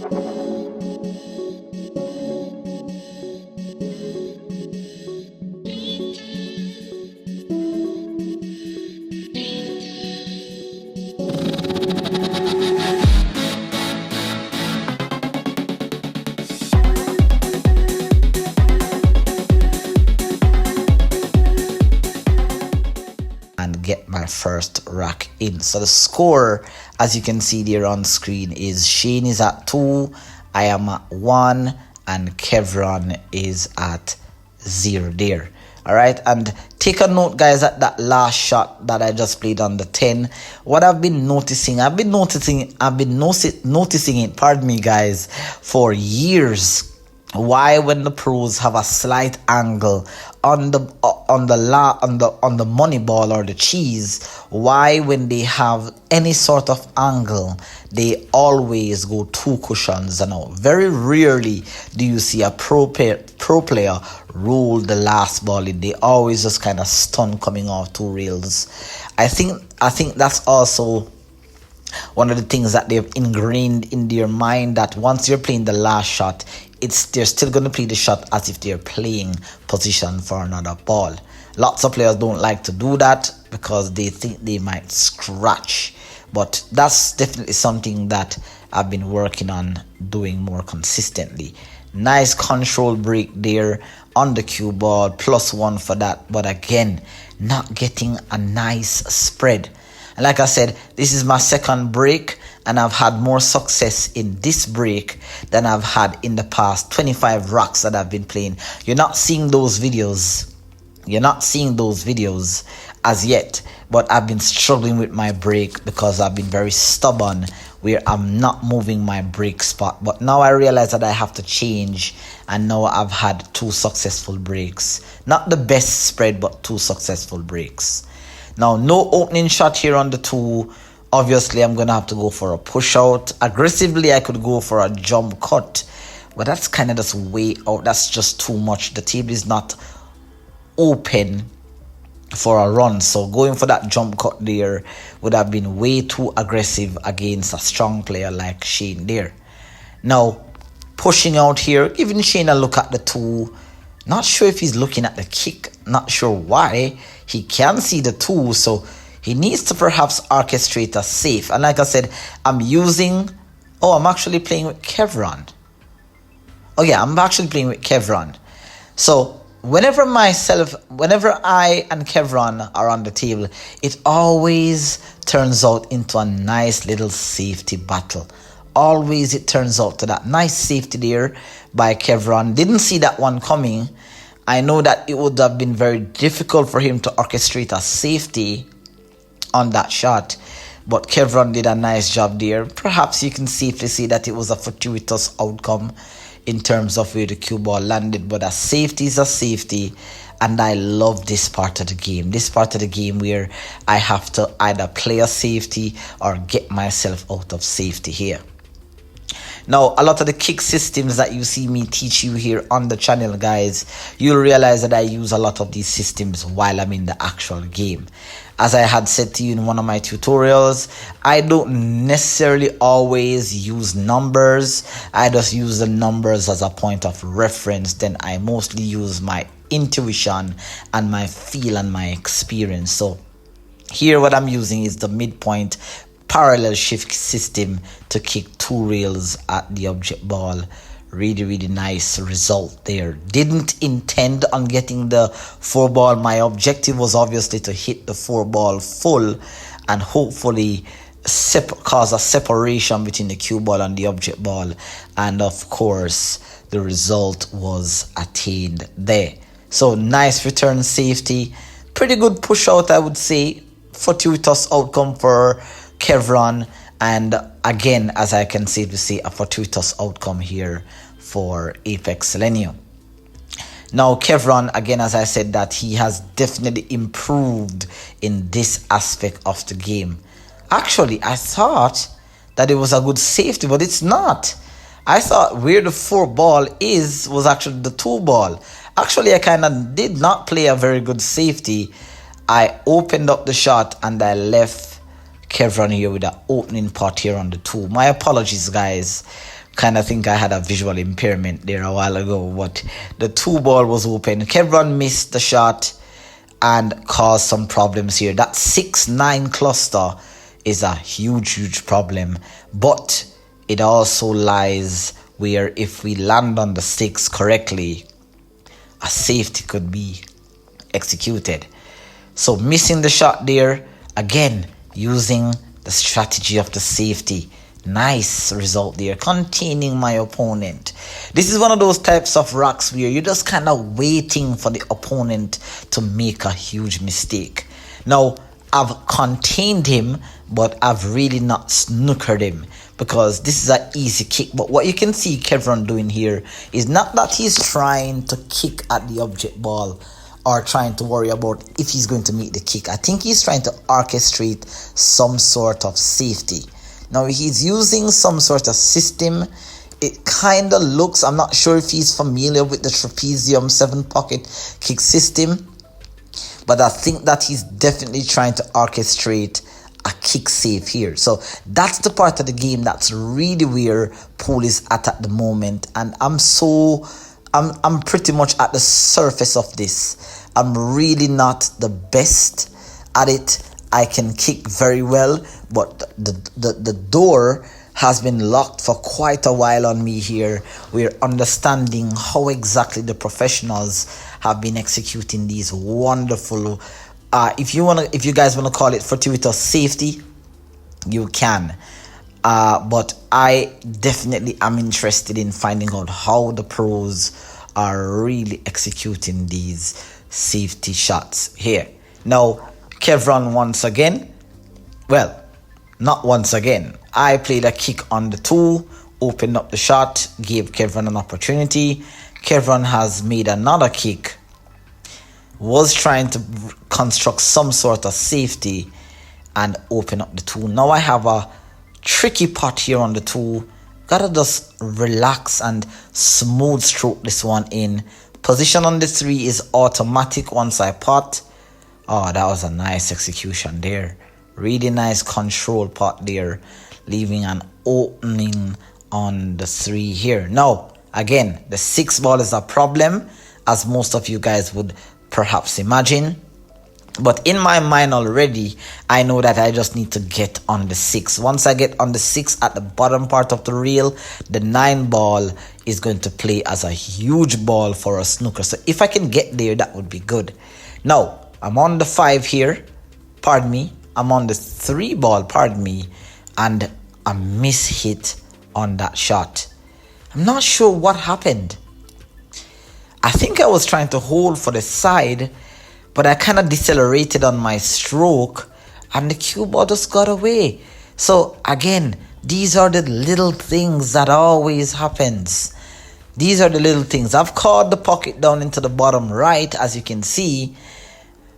and get my first rack in. So the score, as you can see there on screen, is Shane is at 2, I am at 1, and Kevron is at 0 there. All right, and take a note, guys, at that last shot that I just played on the 10. What I've been noticing it, pardon me, guys, for years. Why, when the pros have a slight angle on the money ball or the cheese, why when they have any sort of angle, they always go 2 cushions? And now very rarely do you see a pro player roll the last ball in. They always just kind of stun coming off 2 rails. I think that's also one of the things that they've ingrained in their mind, that once you're playing the last shot, they're still going to play the shot as if they're playing position for another ball. Lots of players don't like to do that because they think they might scratch, but that's definitely something that I've been working on doing more consistently. Nice control break there on the cue ball, +1 for that, but again, not getting a nice spread. And like I said, this is my second break, and I've had more success in this break than I've had in the past 25 racks that I've been playing. You're not seeing those videos. You're not seeing those videos as yet, but I've been struggling with my break because I've been very stubborn where I'm not moving my break spot. But now I realize that I have to change, and now I've had 2 successful breaks. Not the best spread, but 2 successful breaks. Now, no opening shot here on the 2. Obviously, I'm going to have to go for a push out. Aggressively, I could go for a jump cut, but that's kind of just way out. That's just too much. The table is not open for a run, so going for that jump cut there would have been way too aggressive against a strong player like Shane there. Now, pushing out here, giving Shane a look at the 2. Not sure if he's looking at the kick. Not sure why. He can see the 2, so he needs to perhaps orchestrate a safe. And like I said, I'm actually playing with Kevron. Oh yeah, I'm actually playing with Kevron. So whenever I and Kevron are on the table, it always turns out into a nice little safety battle. Always it turns out to that nice safety there by Kevron. Didn't see that one coming. I know that it would have been very difficult for him to orchestrate a safety on that shot, but Kevron did a nice job there. Perhaps you can safely say that it was a fortuitous outcome in terms of where the cue ball landed, but a safety is a safety, and I love this part of the game. This part of the game where I have to either play a safety or get myself out of safety here. Now, a lot of the kick systems that you see me teach you here on the channel, guys, you'll realize that I use a lot of these systems while I'm in the actual game. As I had said to you in one of my tutorials, I don't necessarily always use numbers. I just use the numbers as a point of reference. Then I mostly use my intuition and my feel and my experience. So here what I'm using is the midpoint parallel shift system to kick 2 rails at the object ball. Really nice result there. Didn't intend on getting the 4 ball. My objective was obviously to hit the 4 ball full and hopefully cause a separation between the cue ball and the object ball, and of course the result was attained there. So nice return safety, pretty good push out, I would say. Fortuitous outcome for Kevron, and again, as I can safely say, a fortuitous outcome here for ApexElgenio. Now Kevron, again, as I said, that he has definitely improved in this aspect of the game. Actually, I thought that it was a good safety, but it's not. I thought where the 4 ball was actually the 2 ball. Actually, I kind of did not play a very good safety. I opened up the shot and I left Kevron here with an opening pot here on the 2. My apologies, guys. kind of think I had a visual impairment there a while ago, but the 2 ball was open. Kevron missed the shot and caused some problems here. That 6-9 cluster is a huge problem, but it also lies where if we land on the 6 correctly, a safety could be executed. So missing the shot there, again using the strategy of the safety. Nice result there, containing my opponent. This is one of those types of rocks where you're just kind of waiting for the opponent to make a huge mistake. Now, I've contained him, but I've really not snookered him, because this is an easy kick. But what you can see Kevron doing here is not that he's trying to kick at the object ball or trying to worry about if he's going to make the kick. I think he's trying to orchestrate some sort of safety. Now he's using some sort of system. It kind of looks, I'm not sure if he's familiar with the trapezium 7-pocket kick system, but I think that he's definitely trying to orchestrate a kick save here. So that's the part of the game that's really where Pool is at the moment, and I'm pretty much at the surface of this. I'm really not the best at it. I can kick very well, but the door has been locked for quite a while on me here. We're understanding how exactly the professionals have been executing these wonderful, if you guys wanna call it fortuitous safety, you can. But I definitely am interested in finding out how the pros are really executing these safety shots here. Now, Kevron once again, well, not once again. I played a kick on the 2, opened up the shot, gave Kevron an opportunity. Kevron has made another kick, was trying to construct some sort of safety and open up the 2. Now I have a tricky pot here on the 2. Gotta just relax and smooth stroke this one in. Position on the 3 is automatic once I pot. Oh, that was a nice execution there. Really nice control pot there, leaving an opening on the 3 here. Now, again, the 6 ball is a problem, as most of you guys would perhaps imagine. But in my mind already, I know that I just need to get on the 6. Once I get on the 6 at the bottom part of the reel, the 9 ball is going to play as a huge ball for a snooker. So if I can get there, that would be good. Now, I'm on the 5 here, pardon me. I'm on the 3 ball, pardon me, and a miss hit on that shot. I'm not sure what happened. I think I was trying to hold for the side, but I kind of decelerated on my stroke and the cue ball just got away. So again, these are the little things that always happens. These are the little things. I've caught the pocket down into the bottom right, as you can see,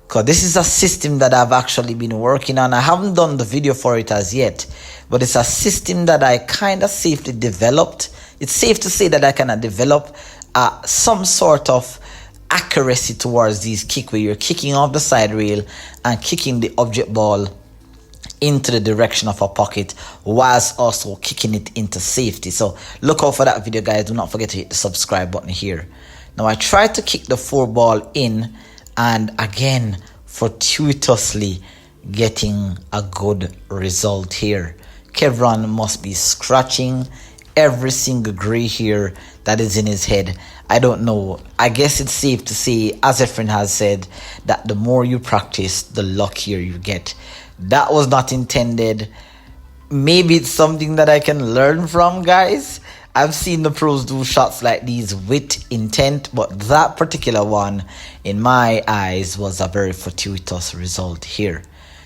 because this is a system that I've actually been working on. I haven't done the video for it as yet, but it's a system that I kind of safely developed. It's safe to say that I kind of develop some sort of accuracy towards these kick, where you're kicking off the side rail and kicking the object ball into the direction of a pocket whilst also kicking it into safety. So look out for that video, guys. Do not forget to hit the subscribe button here. Now I tried to kick the 4 ball in, and again fortuitously getting a good result here. Kevron must be scratching every single gray here that is in his head. I don't know. I guess it's safe to say, as Efren has said, that the more you practice, the luckier you get. That was not intended. Maybe it's something that I can learn from, guys. I've seen the pros do shots like these with intent, but that particular one, in my eyes, was a very fortuitous result here.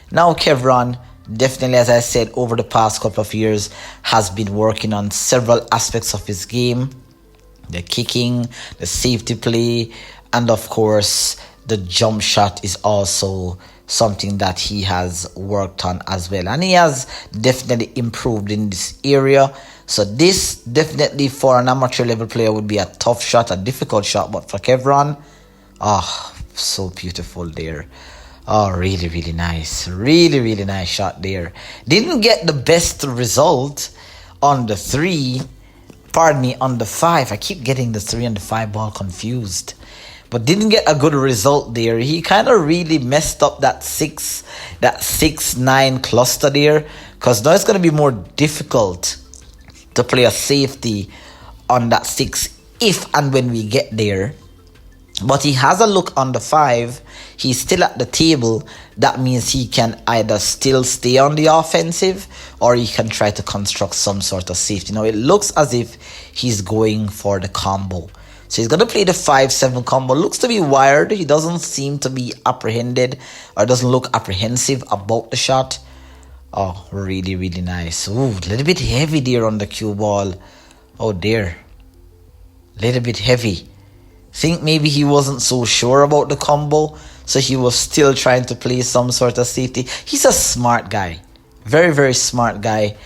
Now Kevron, definitely, as I said, over the past couple of years, has been working on several aspects of his game. The kicking, the safety play, and of course, the jump shot is also something that he has worked on as well. And he has definitely improved in this area. So this definitely for an amateur level player would be a tough shot, a difficult shot. But for Kevron, oh, so beautiful there. Oh, really, really nice. Really, really nice shot there. Didn't get the best result on the 3. pardon me, on the 5. I keep getting the 3 and the 5 ball confused. But didn't get a good result there. He kind of really messed up that 6-9 cluster there. Because now it's going to be more difficult to play a safety on that 6 if and when we get there. But he has a look on the 5. He's still at the table. That means he can either still stay on the offensive or he can try to construct some sort of safety. Now it looks as if he's going for the combo. So he's going to play the 5-7 combo. Looks to be wired. He doesn't seem to be apprehended or doesn't look apprehensive about the shot. Oh, really, really nice. Ooh, a little bit heavy there on the cue ball. Oh dear. Little bit heavy. Think maybe he wasn't so sure about the combo. So he was still trying to play some sort of safety. He's a smart guy. Very, very smart guy.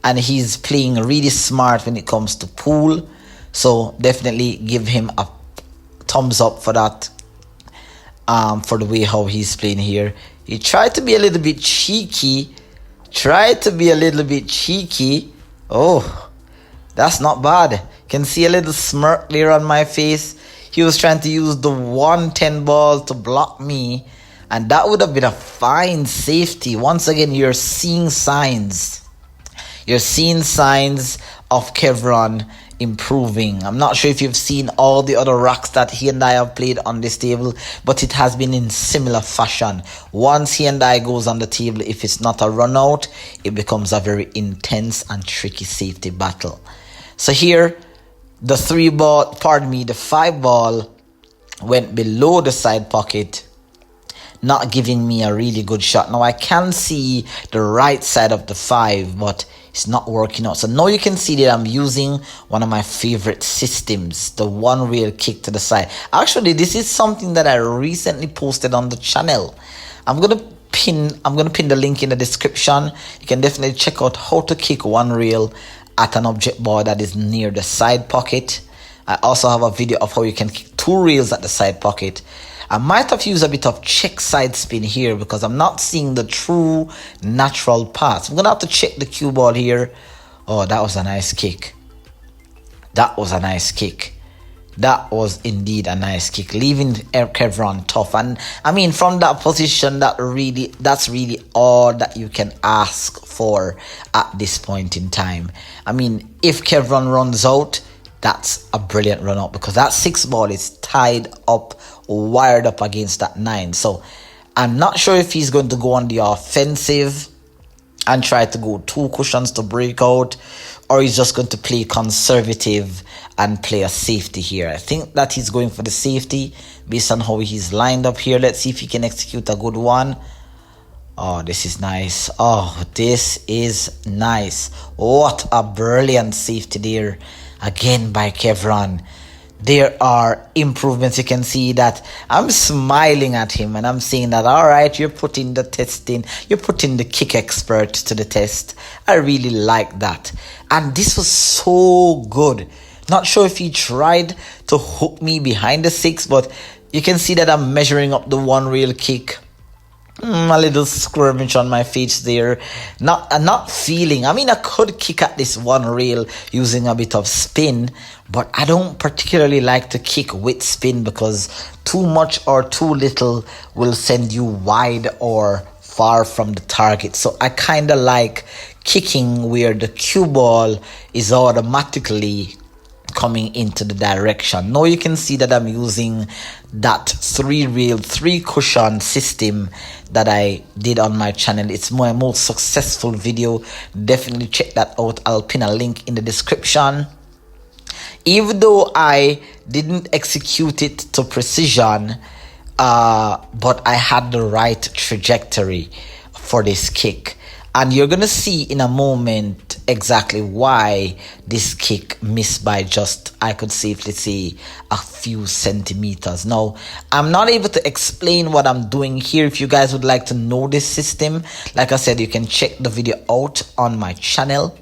And he's playing really smart when it comes to pool. So definitely give him a thumbs up for that. For the way how he's playing here. He tried to be a little bit cheeky. Oh, that's not bad. Can see a little smirk there on my face. He was trying to use the 110 ball to block me. And that would have been a fine safety. Once again, you're seeing signs. You're seeing signs of Kevron improving. I'm not sure if you've seen all the other rocks that he and I have played on this table, but it has been in similar fashion. Once he and I goes on the table, if it's not a run out, it becomes a very intense and tricky safety battle. So here, the 5 ball went below the side pocket, not giving me a really good shot. Now I can see the right side of the 5, but it's not working out. So now you can see that I'm using one of my favorite systems, the one rail kick to the side. Actually, this is something that I recently posted on the channel. I'm gonna pin the link in the description. You can definitely check out how to kick one rail at an object ball that is near the side pocket. I also have a video of how you can kick 2 rails at the side pocket. I might have used a bit of check side spin here because I'm not seeing the true natural path. I'm going to have to check the cue ball here. Oh, that was a nice kick. That was indeed a nice kick, leaving Kevron tough. And I mean, from that position, that's really all that you can ask for at this point in time. I mean, if Kevron runs out, that's a brilliant run out because that 6 ball is tied up, wired up against that 9. So I'm not sure if he's going to go on the offensive and try to go 2 cushions to break out, or he's just going to play conservative and play a safety here. I think that he's going for the safety based on how he's lined up here. Let's see if he can execute a good one. Oh, this is nice. Oh, this is nice. What a brilliant safety there. Again by Kevron. There are improvements. You can see that I'm smiling at him and I'm saying that, all right, you're putting the testing, you're putting the kick expert to the test. I really like that. And this was so good. Not sure if he tried to hook me behind the 6, but you can see that I'm measuring up the 1 rail kick. A little skirmish on my face there. Not feeling. I mean, I could kick at this 1 rail using a bit of spin, but I don't particularly like to kick with spin because too much or too little will send you wide or far from the target. So I kind of like kicking where the cue ball is automatically coming into the direction. Now you can see that I'm using that 3 rail 3 cushion system that I did on my channel. It's my most successful video. Definitely check that out. I'll pin a link in the description. Even though I didn't execute it to precision, but I had the right trajectory for this kick. And you're going to see in a moment exactly why this kick missed by just, I could safely say, a few centimeters. Now, I'm not able to explain what I'm doing here. If you guys would like to know this system, like I said, you can check the video out on my channel.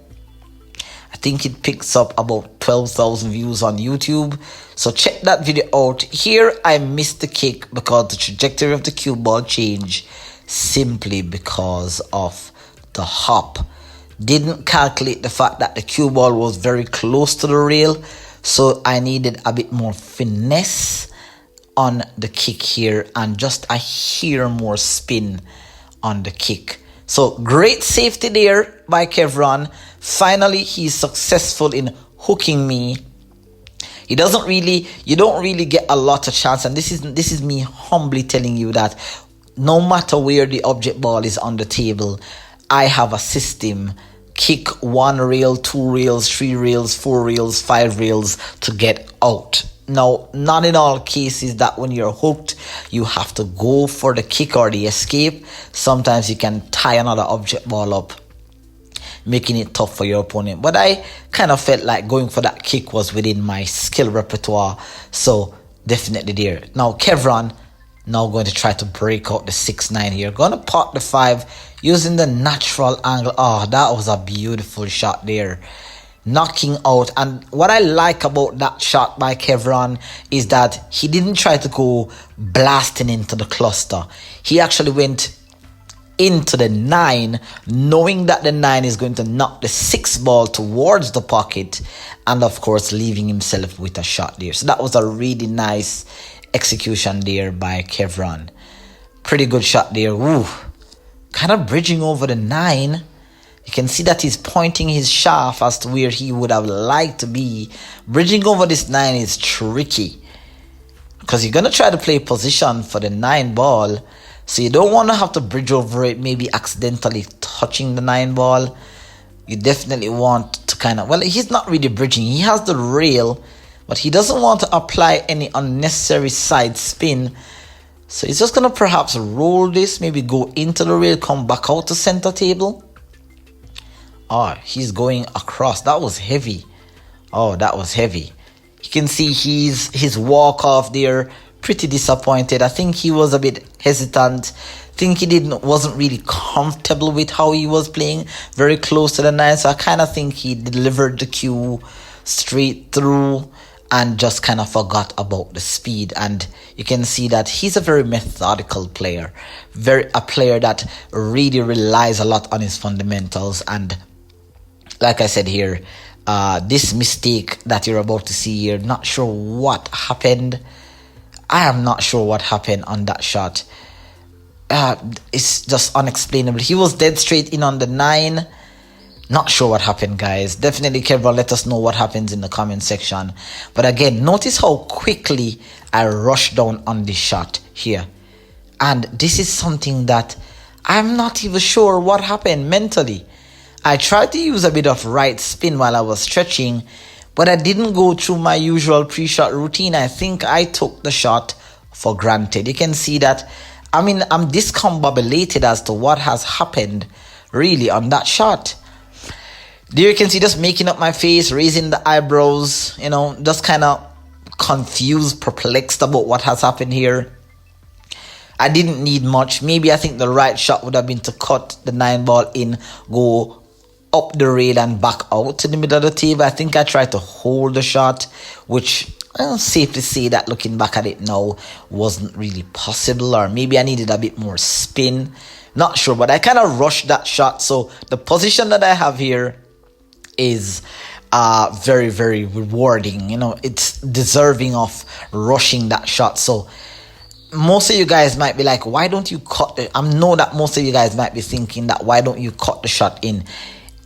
I think it picks up about 12,000 views on YouTube. So check that video out. Here, I missed the kick because the trajectory of the cue ball changed simply because of the hop Didn't calculate the fact that the cue ball was very close to the rail, so I needed a bit more finesse on the kick here and just a hair more spin on the kick. So great safety there by Kevron. Finally, he's successful in hooking me. You don't really get a lot of chance, and this is me humbly telling you that no matter where the object ball is on the table, I have a system. Kick 1 rail, 2 rails, 3 rails, 4 rails, 5 rails to get out. Now, not in all cases that when you're hooked, you have to go for the kick or the escape. Sometimes you can tie another object ball up, making it tough for your opponent. But I kind of felt like going for that kick was within my skill repertoire. So definitely there. Now Kevron now going to try to break out the 6-9 here. Going to pot the 5 using the natural angle. Oh, that was a beautiful shot there. Knocking out. And what I like about that shot by Kevron is that he didn't try to go blasting into the cluster. He actually went into the 9, knowing that the 9 is going to knock the 6 ball towards the pocket, and of course leaving himself with a shot there. So that was a really nice execution there by Kevron. Pretty good shot there. Ooh, kind of bridging over the 9. You can see that he's pointing his shaft as to where he would have liked to be. Bridging over this 9 is tricky because you're going to try to play position for the 9 ball. So you don't want to have to bridge over it, maybe accidentally touching the 9 ball. You definitely want to kind of, well, he's not really bridging. He has the rail, but he doesn't want to apply any unnecessary side spin. So he's just going to perhaps roll this, maybe go into the rail, come back out to center table. Oh, he's going across. That was heavy. Oh, that was heavy. You can see his walk off there. Pretty disappointed. I think he was a bit hesitant. Think he wasn't really comfortable with how he was playing. Very close to the 9. So I kind of think he delivered the cue straight through and just kind of forgot about the speed. And you can see that he's a very methodical player. A player that really relies a lot on his fundamentals. And like I said here, this mistake that you're about to see here, not sure what happened. I am not sure what happened on that shot. It's just unexplainable. He was dead straight in on the 9. Not sure what happened, guys. Definitely, Kevron, let us know what happens in the comment section. But again, notice how quickly I rushed down on this shot here. And this is something that I'm not even sure what happened mentally. I tried to use a bit of right spin while I was stretching, but I didn't go through my usual pre-shot routine. I think I took the shot for granted. You can see that, I mean, I'm discombobulated as to what has happened really on that shot. There you can see just making up my face, raising the eyebrows, you know, just kind of confused, perplexed about what has happened here. I didn't need much. Maybe I think the right shot would have been to cut the 9 ball in, go up the rail and back out to the middle of the table. I think I tried to hold the shot, which safe to say that looking back at it now wasn't really possible, or maybe I needed a bit more spin. Not sure, but I kind of rushed that shot. So the position that I have here is very, very rewarding. You know, it's deserving of rushing that shot. So most of you guys might be like, why don't you cut it? I know that most of you guys might be thinking that why don't you cut the shot in?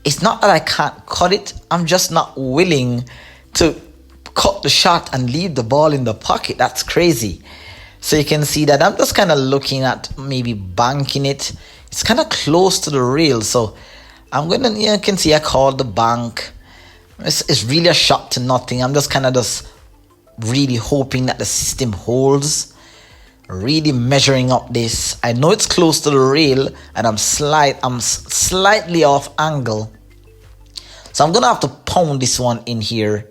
It's not that I can't cut it. I'm just not willing to cut the shot and leave the ball in the pocket. That's crazy. So you can see that I'm just kind of looking at maybe banking it. It's kind of close to the rail. So I'm going to, you can see I called the bank. It's really a shot to nothing. I'm just kind of just really hoping that the system holds. Really measuring up this. I know it's close to the rail and I'm slightly off angle. So I'm going to have to pound this one in here.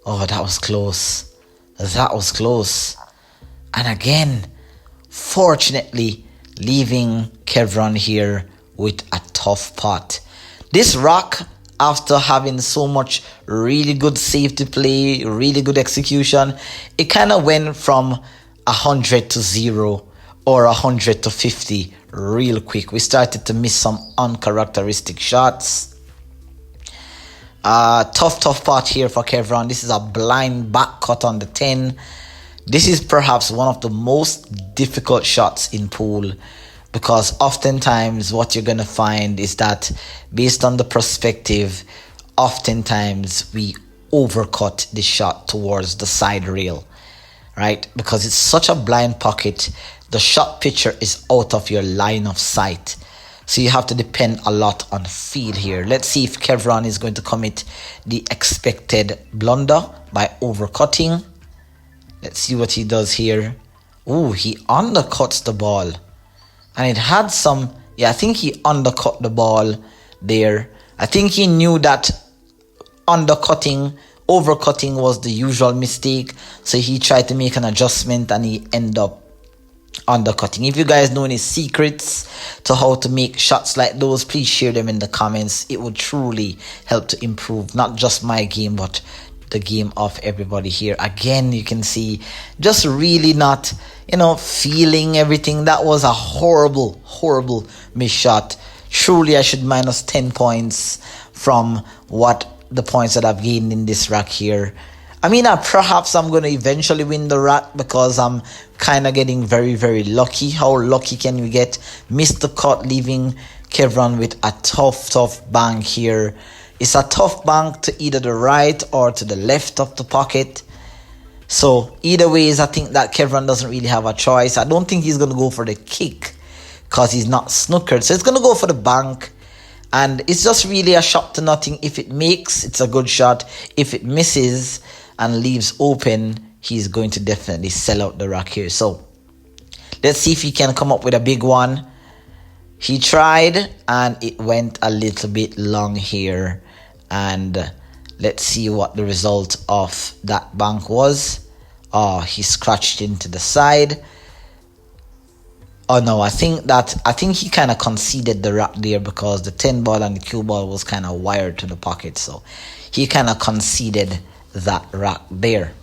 Oh, that was close. That was close. And again, fortunately, leaving Kevron here with a tough pot. This rock, after having so much really good safety play, really good execution, it kind of went from 100 to 0 or 100 to 50 real quick. We started to miss some uncharacteristic shots. Tough part here for Kevron. This is a blind back cut on the 10. This is perhaps one of the most difficult shots in pool, because oftentimes what you're going to find is that based on the perspective, oftentimes we overcut the shot towards the side rail, right? Because it's such a blind pocket, the shot picture is out of your line of sight. So you have to depend a lot on feel here. Let's see if Kevron is going to commit the expected blunder by overcutting. Let's see what he does here. Ooh, he undercuts the ball. And it had some, yeah, I think he undercut the ball there. I think he knew that overcutting was the usual mistake. So he tried to make an adjustment and he ended up undercutting. If you guys know any secrets to how to make shots like those, please share them in the comments. It would truly help to improve not just my game, but the game of everybody here. Again, you can see just really not, feeling everything. That was a horrible missed shot. Truly, I should minus 10 points from what the points that I've gained in this rack here. I mean, perhaps I'm going to eventually win the rack because I'm kind of getting very lucky. How lucky can you get? Missed the cut, leaving Kevron with a tough bank here. It's a tough bank to either the right or to the left of the pocket. So either ways, I think that Kevron doesn't really have a choice. I don't think he's going to go for the kick because he's not snookered. So he's going to go for the bank. And it's just really a shot to nothing. If it makes, it's a good shot. If it misses and leaves open, he's going to definitely sell out the rack here. So let's see if he can come up with a big one. He tried and it went a little bit long here. And let's see what the result of that bank was. Oh, he scratched into the side. Oh no, I think he kind of conceded the rack there because the 10 ball and the cue ball was kind of wired to the pocket. So he kind of conceded that rack there.